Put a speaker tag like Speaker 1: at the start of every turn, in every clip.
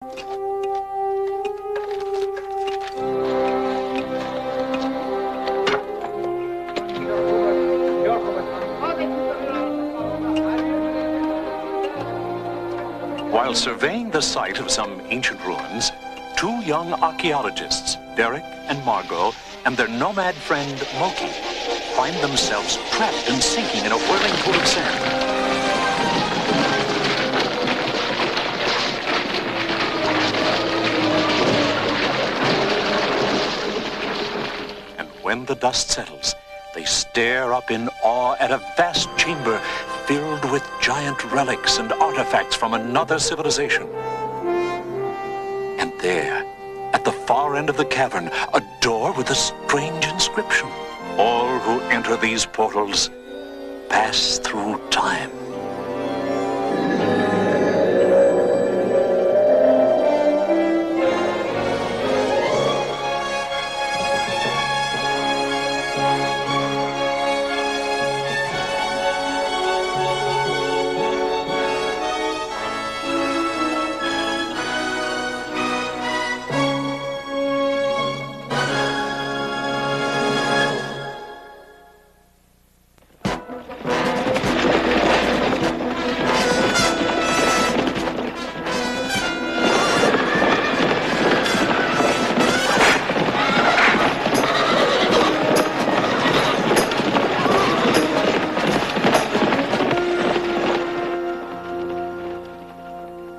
Speaker 1: While surveying the site of some ancient ruins, two young archaeologists, Derek and Margot, and their nomad friend, Moki, find themselves trapped and sinking in a whirling pool of sand. And when the dust settles, they stare up in awe at a vast chamber filled with giant relics and artifacts from another civilization. And there, at the far end of the cavern, a door with a strange inscription. All who enter these portals pass through time.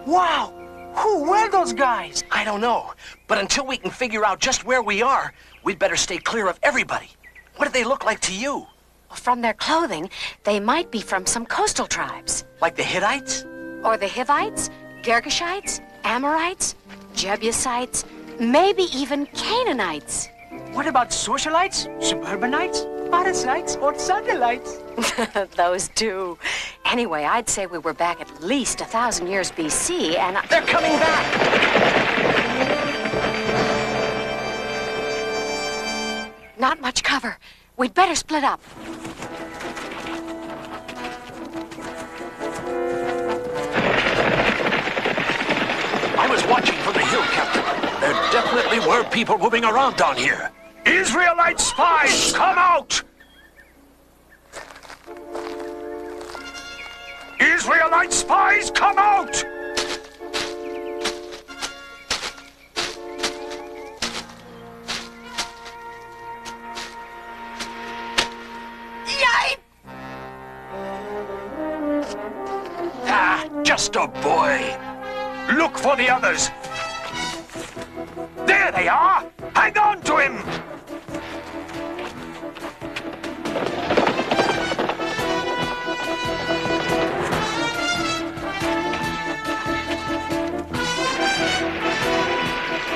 Speaker 2: Wow! Who were those guys? I don't know. But until we can figure out just where we are, we'd better stay clear of everybody. What do they look like to you?
Speaker 3: Well, from their clothing, they might be from some coastal tribes.
Speaker 2: Like the Hittites?
Speaker 3: Or the Hivites, Girgashites, Amorites, Jebusites, maybe even Canaanites.
Speaker 2: What about socialites, suburbanites, parasites, or satellites?
Speaker 3: Those two. Anyway, I'd say we were back at least 1,000 years BC, and
Speaker 2: They're coming back!
Speaker 3: Not much cover. We'd better split up.
Speaker 1: I was watching from the hill, Captain. There definitely were people moving around down here.
Speaker 4: Israelite spies, come out! Israelite spies, come out!
Speaker 2: Yipe!
Speaker 4: Ah, just a boy. Look for the others. There they are! Hang on to him!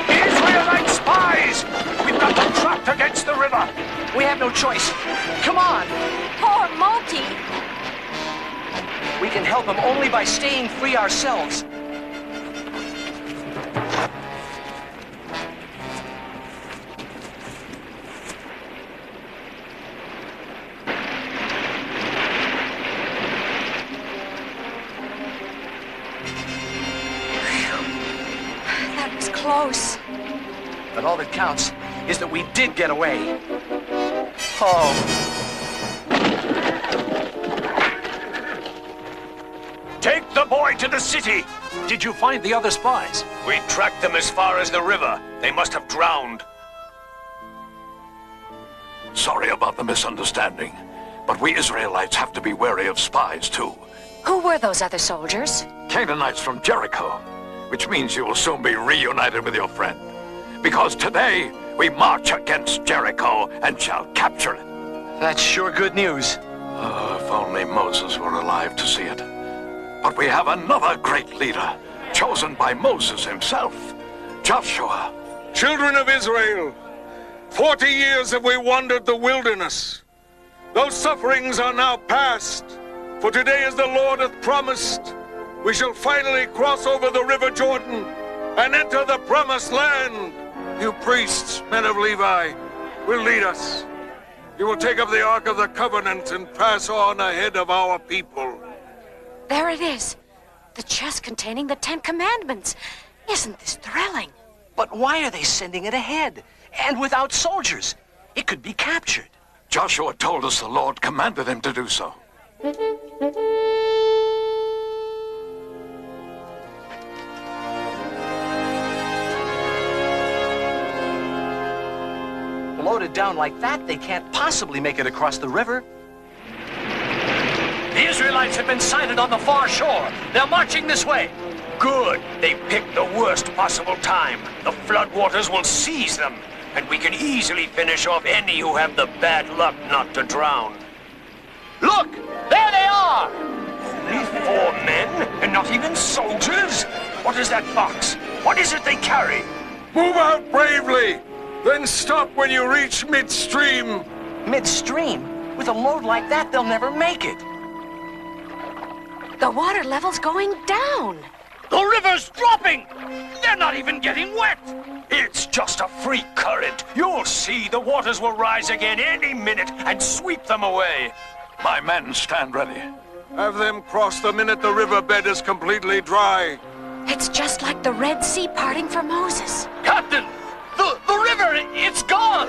Speaker 4: Israelite spies! We've got them trapped against the river!
Speaker 2: We have no choice. Come on!
Speaker 3: Poor Moki!
Speaker 2: We can help them only by staying free ourselves.
Speaker 3: That was close.
Speaker 2: But all that counts is that we did get away. Oh.
Speaker 4: Take the boy to the city!
Speaker 1: Did you find the other spies?
Speaker 4: We tracked them as far as the river. They must have drowned.
Speaker 5: Sorry about the misunderstanding, but we Israelites have to be wary of spies, too.
Speaker 3: Who were those other soldiers?
Speaker 5: Canaanites from Jericho, which means you will soon be reunited with your friend. Because today, we march against Jericho and shall capture it.
Speaker 2: That's sure good news.
Speaker 5: If only Moses were alive to see it. But we have another great leader, chosen by Moses himself, Joshua.
Speaker 6: Children of Israel, 40 years have we wandered the wilderness. Those sufferings are now past, for today, as the Lord hath promised, we shall finally cross over the river Jordan and enter the promised land. You priests, men of Levi, will lead us. You will take up the Ark of the Covenant and pass on ahead of our people.
Speaker 3: There it is. The chest containing the 10 Commandments. Isn't this thrilling?
Speaker 2: But why are they sending it ahead? And without soldiers? It could be captured.
Speaker 5: Joshua told us the Lord commanded him to do so.
Speaker 2: Loaded down like that, they can't possibly make it across the river.
Speaker 4: The Israelites have been sighted on the far shore. They're marching this way. Good. They picked the worst possible time. The floodwaters will seize them, and we can easily finish off any who have the bad luck not to drown. Look! There they are! Only 4 men, and not even soldiers? What is that box? What is it they carry?
Speaker 6: Move out bravely! Then stop when you reach midstream.
Speaker 2: Midstream? With a load like that, they'll never make it.
Speaker 3: The water level's going down.
Speaker 4: The river's dropping! They're not even getting wet! It's just a freak current. You'll see the waters will rise again any minute and sweep them away.
Speaker 5: My men stand ready.
Speaker 6: Have them cross the minute the riverbed is completely dry.
Speaker 3: It's just like the Red Sea parting for Moses.
Speaker 4: Captain! The river, it's gone!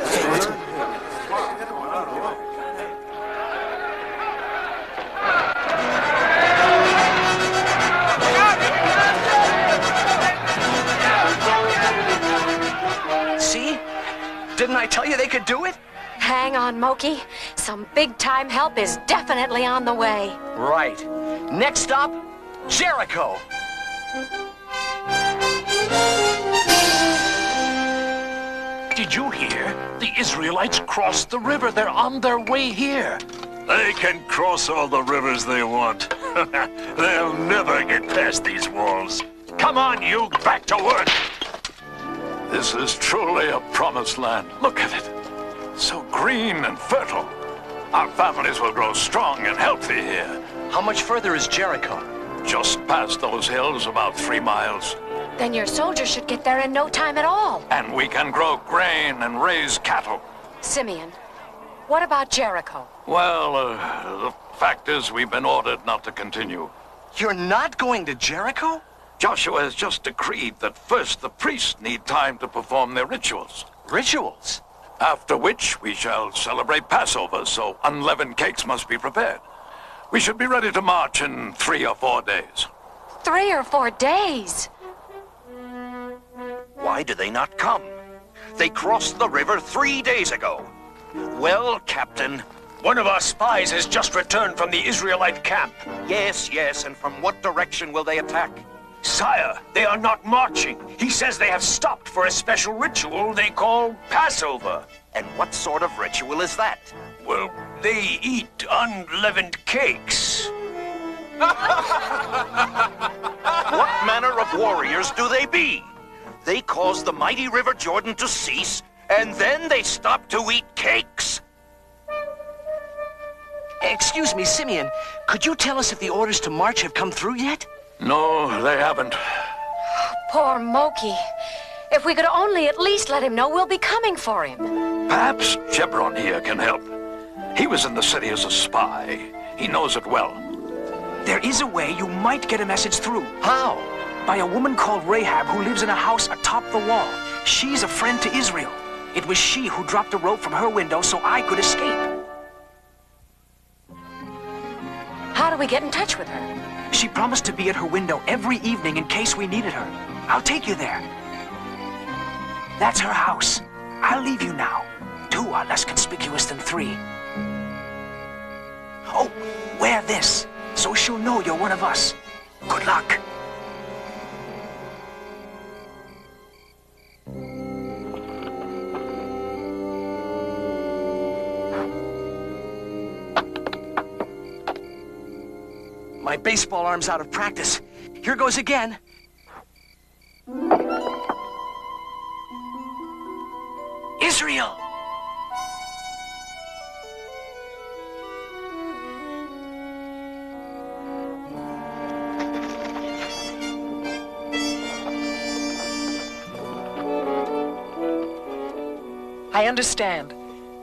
Speaker 2: See? Didn't I tell you they could do it?
Speaker 3: Hang on, Moki. Some big-time help is definitely on the way.
Speaker 2: Right. Next stop, Jericho.
Speaker 4: Did you hear? The Israelites crossed the river. They're on their way here.
Speaker 6: They can cross all the rivers they want. They'll never get past these walls.
Speaker 4: Come on, you, back to work.
Speaker 5: This is truly a promised land. Look at it. So green and fertile. Our families will grow strong and healthy here.
Speaker 2: How much further is Jericho?
Speaker 5: Just past those hills, about 3 miles.
Speaker 3: Then your soldiers should get there in no time at all.
Speaker 5: And we can grow grain and raise cattle.
Speaker 3: Simeon, what about Jericho?
Speaker 5: Well, the fact is we've been ordered not to continue.
Speaker 2: You're not going to Jericho?
Speaker 5: Joshua has just decreed that first the priests need time to perform their rituals.
Speaker 2: Rituals?
Speaker 5: After which we shall celebrate Passover, so unleavened cakes must be prepared. We should be ready to march in 3 or 4 days.
Speaker 3: 3 or 4 days?
Speaker 4: Why do they not come? They crossed the river 3 days ago. Well, Captain, one of our spies has just returned from the Israelite camp. Yes, and from what direction will they attack? Sire, they are not marching. He says they have stopped for a special ritual they call Passover. And what sort of ritual is that? Well, they eat unleavened cakes. What manner of warriors do they be? They cause the mighty River Jordan to cease, and then they stop to eat cakes.
Speaker 2: Excuse me, Simeon. Could you tell us if the orders to march have come through yet?
Speaker 5: No, they haven't.
Speaker 3: Poor Moki. If we could only at least let him know we'll be coming for him.
Speaker 5: Perhaps Jebron here can help. He was in the city as a spy. He knows it well.
Speaker 7: There is a way you might get a message through.
Speaker 2: How?
Speaker 7: By a woman called Rahab who lives in a house atop the wall. She's a friend to Israel. It was she who dropped a rope from her window so I could escape.
Speaker 3: How do we get in touch with her?
Speaker 7: She promised to be at her window every evening in case we needed her. I'll take you there. That's her house. I'll leave you now. 2 are less conspicuous than 3. Oh, wear this, so she'll know you're one of us. Good luck.
Speaker 2: My baseball arm's out of practice. Here goes again. Israel!
Speaker 7: I understand.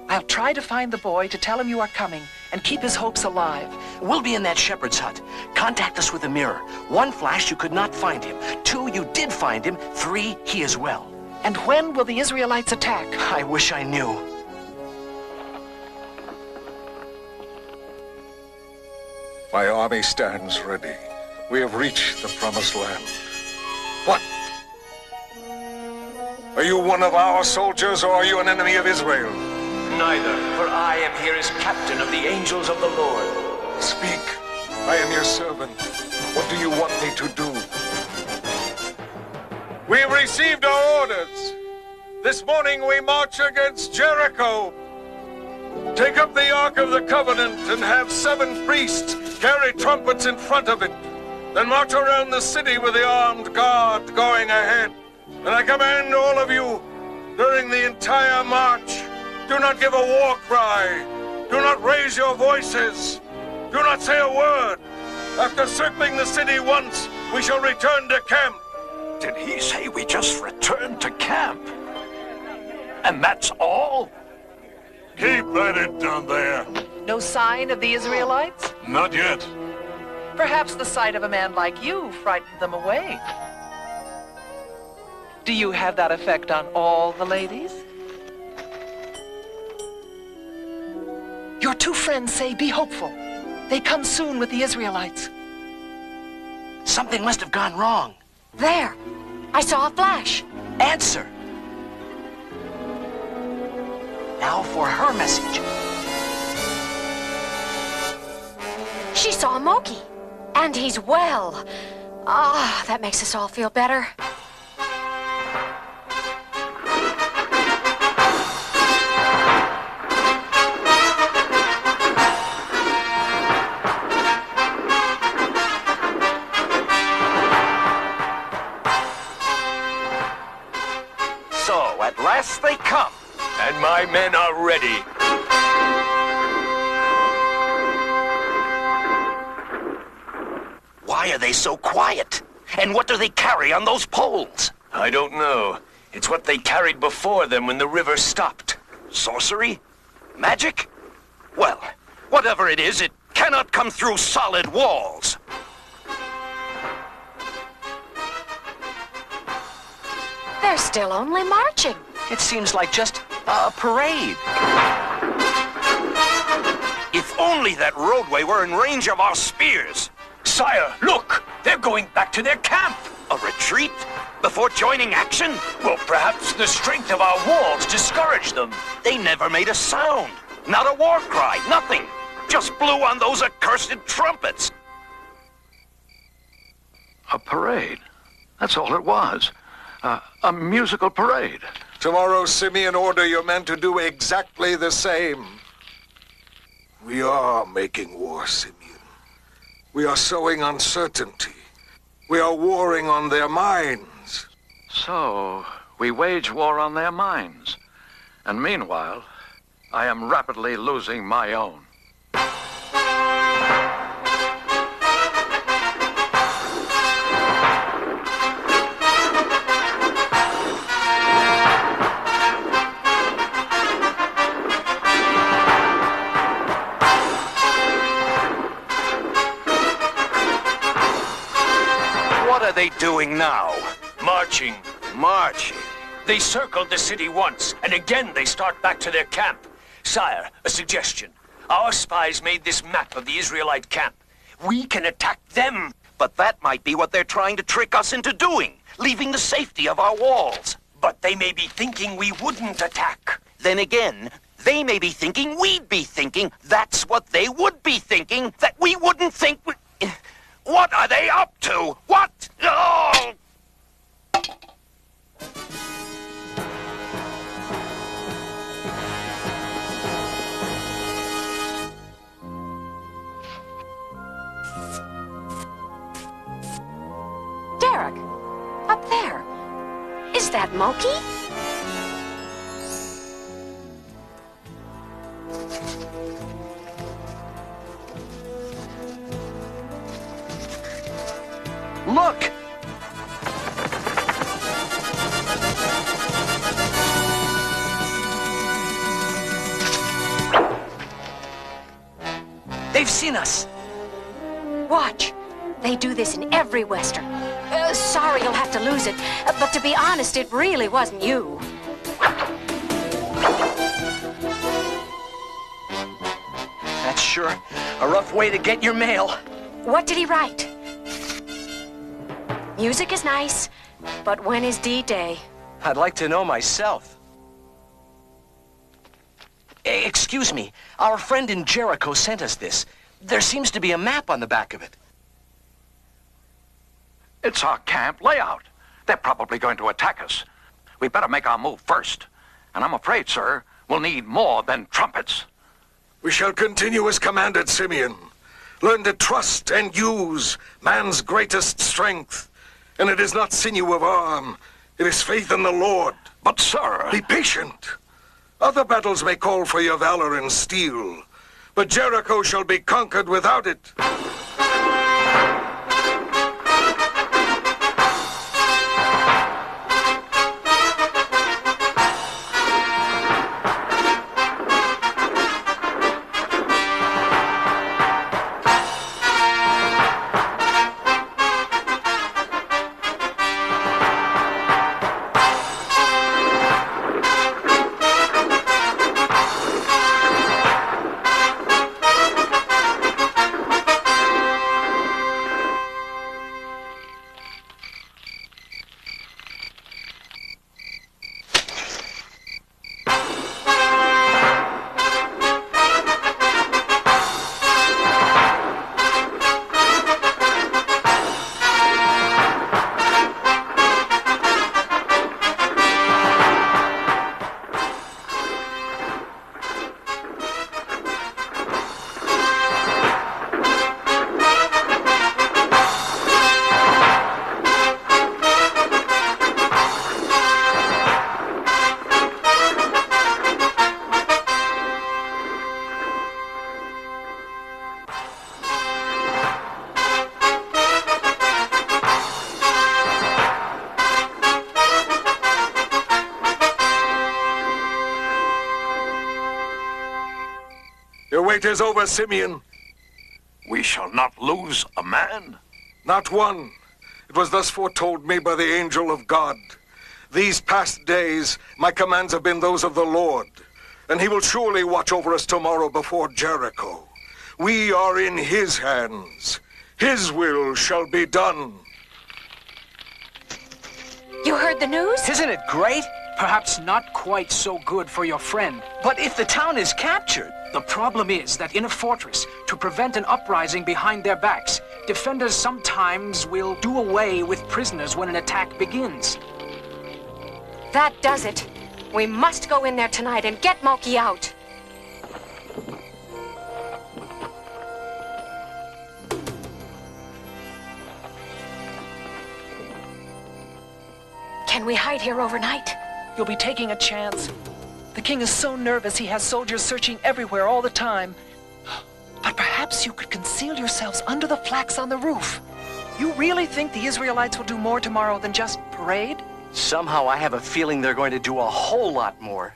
Speaker 7: I'll try to find the boy to tell him you are coming and keep his hopes alive.
Speaker 2: We'll be in that shepherd's hut. Contact us with a mirror. 1, Flash, you could not find him. 2, you did find him. 3, he is well.
Speaker 7: And when will the Israelites attack?
Speaker 2: I wish I knew.
Speaker 6: My army stands ready. We have reached the promised land. What? Are you one of our soldiers, or are you an enemy of Israel?
Speaker 4: Neither, for I am here as captain of the angels of the Lord.
Speaker 6: Speak. I am your servant. What do you want me to do? We have received our orders. This morning we march against Jericho. Take up the Ark of the Covenant and have 7 priests carry trumpets in front of it. Then march around the city with the armed guard going ahead. And I command all of you, during the entire march, do not give a war cry. Do not raise your voices. Do not say a word. After circling the city once, we shall return to camp.
Speaker 5: Did he say we just returned to camp? And that's all?
Speaker 6: Keep at it down there.
Speaker 7: No sign of the Israelites?
Speaker 6: Not yet.
Speaker 7: Perhaps the sight of a man like you frightened them away. Do you have that effect on all the ladies? Your 2 friends say be hopeful. They come soon with the Israelites.
Speaker 2: Something must have gone wrong.
Speaker 3: There. I saw a flash.
Speaker 2: Answer. Now for her message.
Speaker 3: She saw Moki. And he's well. Ah, that makes us all feel better.
Speaker 4: So, at last they come, and my men are ready. Why are they so quiet? And what do they carry on those poles? I don't know. It's what they carried before them when the river stopped. Sorcery? Magic? Well, whatever it is, it cannot come through solid walls.
Speaker 3: They're still only marching.
Speaker 2: It seems like just a parade.
Speaker 4: If only that roadway were in range of our spears. Sire, look! They're going back to their camp! A retreat? Before joining action? Well, perhaps the strength of our walls discouraged them. They never made a sound. Not a war cry, nothing. Just blew on those accursed trumpets.
Speaker 5: A parade. That's all it was. A musical parade.
Speaker 6: Tomorrow, Simeon, order your men to do exactly the same. We are making war, Simeon. We are sowing uncertainty. We are warring on their minds.
Speaker 5: So, we wage war on their minds. And meanwhile, I am rapidly losing my own.
Speaker 4: What are they doing now? Marching. Marching. They circled the city once, and again they start back to their camp. Sire, a suggestion. Our spies made this map of the Israelite camp. We can attack them. But that might be what they're trying to trick us into doing, leaving the safety of our walls. But they may be thinking we wouldn't attack. Then again, they may be thinking we'd be thinking that's what they would be thinking, that we wouldn't think we... What are they up to? What? Oh!
Speaker 3: Derek, up there. Is that Moki?
Speaker 2: Look! They've seen us.
Speaker 3: Watch. They do this in every Western. Sorry you'll have to lose it, but to be honest, it really wasn't you.
Speaker 2: That's sure a rough way to get your mail.
Speaker 3: What did he write? Music is nice, but when is D-Day?
Speaker 2: I'd like to know myself. Excuse me, our friend in Jericho sent us this. There seems to be a map on the back of it.
Speaker 5: It's our camp layout. They're probably going to attack us. We better make our move first. And I'm afraid, sir, we'll need more than trumpets.
Speaker 6: We shall continue as commanded, Simeon. Learn to trust and use man's greatest strength. And it is not sinew of arm. It is faith in the Lord.
Speaker 5: But, sir...
Speaker 6: Be patient. Other battles may call for your valor and steel, but Jericho shall be conquered without it. Your wait is over, Simeon.
Speaker 5: We shall not lose a man.
Speaker 6: Not one. It was thus foretold me by the angel of God. These past days, my commands have been those of the Lord, and he will surely watch over us tomorrow before Jericho. We are in his hands. His will shall be done.
Speaker 3: You heard the news?
Speaker 2: Isn't it great?
Speaker 7: Perhaps not quite so good for your friend.
Speaker 2: But if the town is captured...
Speaker 7: The problem is that in a fortress, to prevent an uprising behind their backs, defenders sometimes will do away with prisoners when an attack begins.
Speaker 3: That does it. We must go in there tonight and get Moki out. Can we hide here overnight?
Speaker 8: You'll be taking a chance. The king is so nervous he has soldiers searching everywhere all the time. But perhaps you could conceal yourselves under the flax on the roof. You really think the Israelites will do more tomorrow than just parade?
Speaker 2: Somehow I have a feeling they're going to do a whole lot more.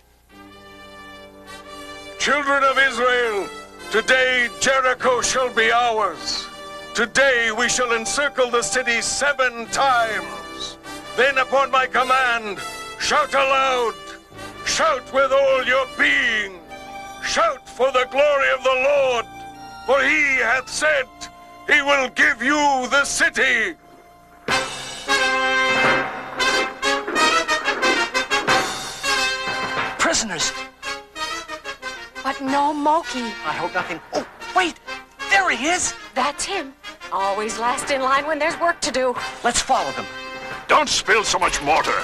Speaker 6: Children of Israel, today Jericho shall be ours. Today we shall encircle the city 7 times. Then upon my command, shout aloud. Shout with all your being. Shout for the glory of the Lord. For he hath said, he will give you the city.
Speaker 2: Prisoners.
Speaker 3: But no Moki.
Speaker 2: I hope nothing... Oh, wait! There he is!
Speaker 3: That's him. Always last in line when there's work to do.
Speaker 2: Let's follow them.
Speaker 5: Don't spill so much mortar.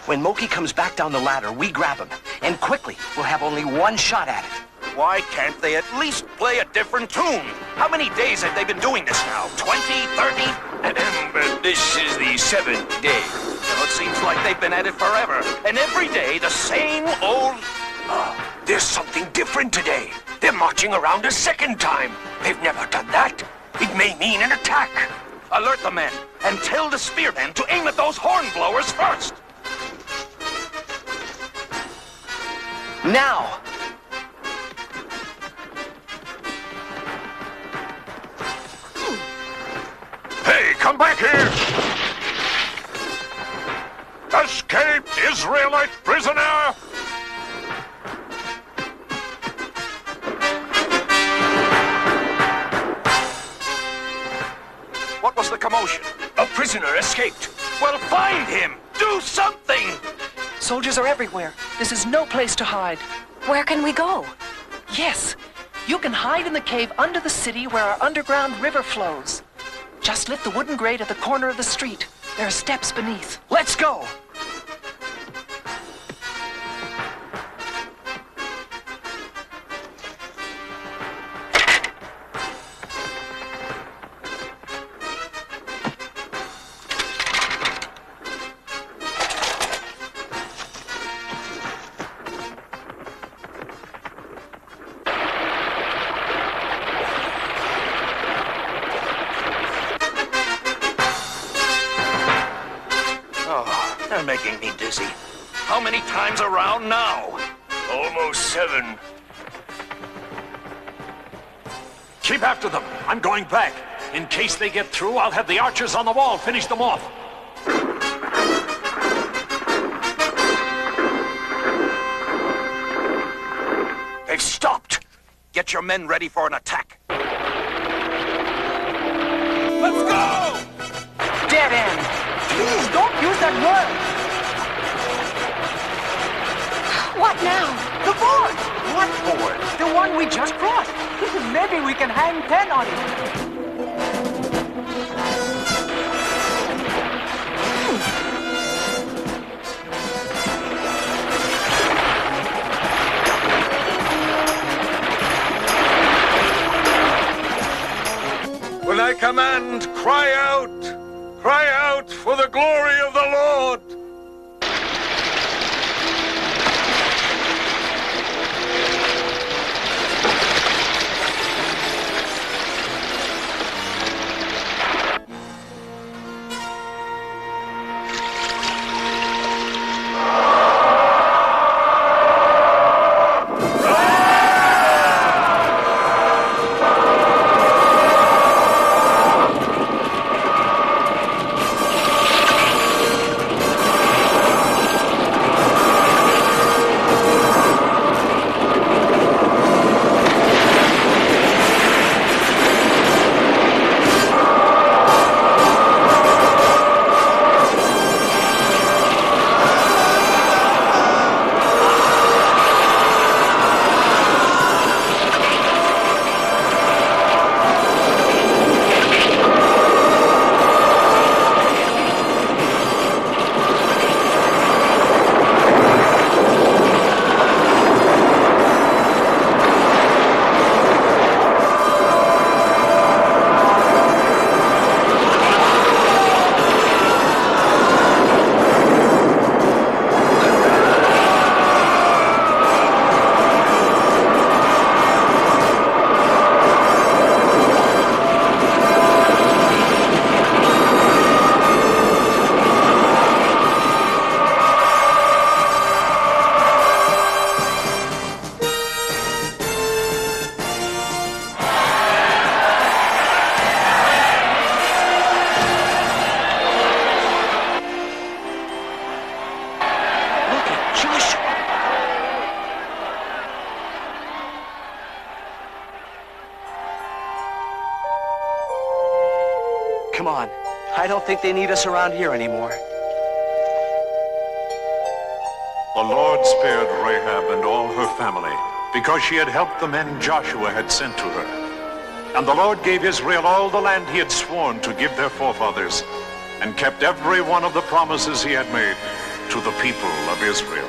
Speaker 2: When Moki comes back down the ladder, we grab him. And quickly, we'll have only one shot at it.
Speaker 4: Why can't they at least play a different tune? How many days have they been doing this now? 20, 30?
Speaker 9: This is the 7th day.
Speaker 4: Well, it seems like they've been at it forever. And every day, the same old...
Speaker 9: There's something different today. They're marching around a second time. They've never done that. It may mean an attack.
Speaker 4: Alert the men, and tell the spearmen to aim at those horn blowers first.
Speaker 2: Now!
Speaker 5: come back here! Escaped Israelite prisoner! What was the commotion?
Speaker 4: A prisoner escaped. Well, find him! Do something!
Speaker 8: Soldiers are everywhere. This is no place to hide.
Speaker 3: Where can we go?
Speaker 8: Yes, you can hide in the cave under the city where our underground river flows. Just lift the wooden grate at the corner of the street. There are steps beneath.
Speaker 2: Let's go!
Speaker 4: They're making me dizzy. How many times around now? Almost 7.
Speaker 1: Keep after them. I'm going back. In case they get through, I'll have the archers on the wall finish them off.
Speaker 4: They've stopped. Get your men ready for an attack. Let's go!
Speaker 8: Dead end! Please don't use that word!
Speaker 3: What now?
Speaker 8: The board! What board? The one we just crossed. Maybe we can hang 10 on it.
Speaker 6: When I command, cry out! Cry out for the glory of the Lord!
Speaker 2: Come on. I don't think they need us around here anymore.
Speaker 1: The Lord spared Rahab and all her family because she had helped the men Joshua had sent to her. And the Lord gave Israel all the land he had sworn to give their forefathers, and kept every one of the promises he had made to the people of Israel.